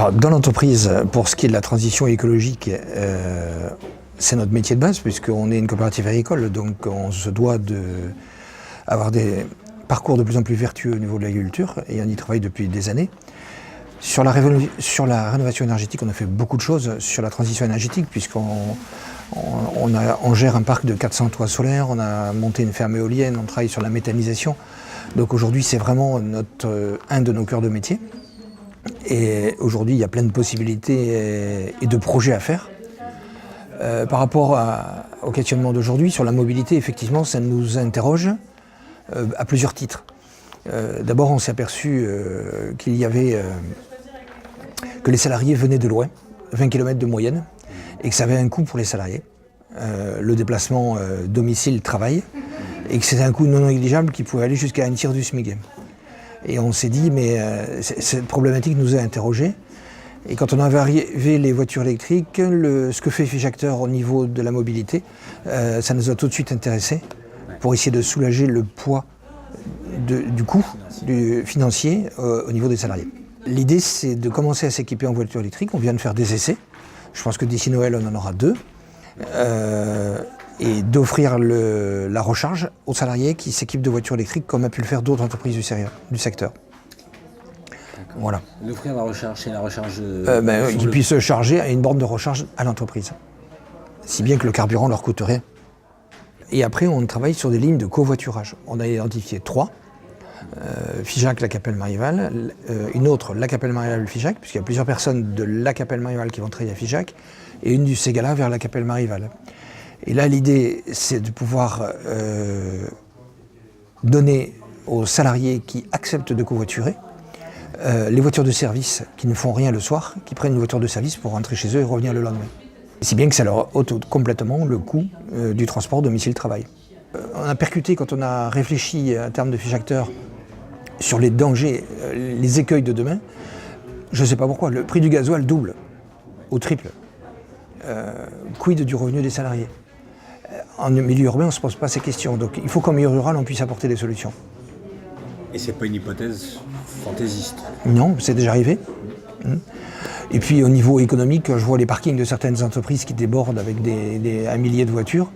Alors, dans l'entreprise, pour ce qui est de la transition écologique, c'est notre métier de base, puisqu'on est une coopérative agricole, donc on se doit d'avoir des parcours de plus en plus vertueux au niveau de l'agriculture, et on y travaille depuis des années. Sur la rénovation énergétique, on a fait beaucoup de choses sur la transition énergétique, puisqu'on gère un parc de 400 toits solaires, on a monté une ferme éolienne, on travaille sur la méthanisation. Donc aujourd'hui, c'est vraiment un de nos cœurs de métier. Et aujourd'hui, il y a plein de possibilités et de projets à faire. Par rapport au questionnement d'aujourd'hui, sur la mobilité, effectivement, ça nous interroge à plusieurs titres. D'abord, on s'est aperçu qu'il y avait que les salariés venaient de loin, 20 km de moyenne, et que ça avait un coût pour les salariés, le déplacement domicile-travail, et que c'était un coût non négligeable qui pouvait aller jusqu'à un tiers du SMIC. Et on s'est dit, mais cette problématique nous a interrogés. Et quand on a arrivé les voitures électriques, ce que fait Fijacteur au niveau de la mobilité, ça nous a tout de suite intéressés pour essayer de soulager le poids du coût financier au niveau des salariés. L'idée, c'est de commencer à s'équiper en voiture électrique. On vient de faire des essais. Je pense que d'ici Noël, on en aura 2. Et d'offrir la recharge aux salariés qui s'équipent de voitures électriques, comme a pu le faire d'autres entreprises du secteur. Voilà. D'offrir la recharge, c'est la recharge... qu'ils puissent se charger à une borne de recharge à l'entreprise. Si bien que le carburant leur coûte rien. Et après, on travaille sur des lignes de covoiturage. On a identifié 3. Figeac, La Capelle-Marival, une autre, La Capelle-Marival-Figeac, puisqu'il y a plusieurs personnes de La Capelle-Marival qui vont travailler à Figeac, et une du Ségala vers La Capelle-Marival. Et là, l'idée, c'est de pouvoir donner aux salariés qui acceptent de covoiturer les voitures de service qui ne font rien le soir, qui prennent une voiture de service pour rentrer chez eux et revenir le lendemain. Si bien que ça leur ôte complètement le coût du transport domicile-travail. On a percuté, quand on a réfléchi en termes de Fijacteur sur les dangers, les écueils de demain, je ne sais pas pourquoi, le prix du gasoil double, au triple. Quid du revenu des salariés? En milieu urbain, on ne se pose pas ces questions. Donc il faut qu'en milieu rural, on puisse apporter des solutions. Et c'est pas une hypothèse fantaisiste? Non, c'est déjà arrivé. Et puis au niveau économique, je vois les parkings de certaines entreprises qui débordent avec un millier de voitures.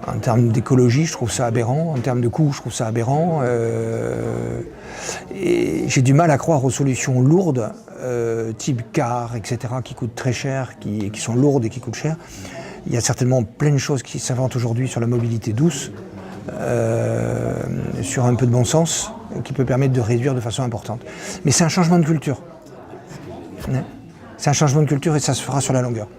En termes d'écologie, je trouve ça aberrant. En termes de coût, je trouve ça aberrant. Et j'ai du mal à croire aux solutions lourdes, type car, etc., qui coûtent très cher, qui sont lourdes et qui coûtent cher. Il y a certainement plein de choses qui s'inventent aujourd'hui sur la mobilité douce, sur un peu de bon sens, qui peut permettre de réduire de façon importante. Mais c'est un changement de culture. C'est un changement de culture et ça se fera sur la longueur.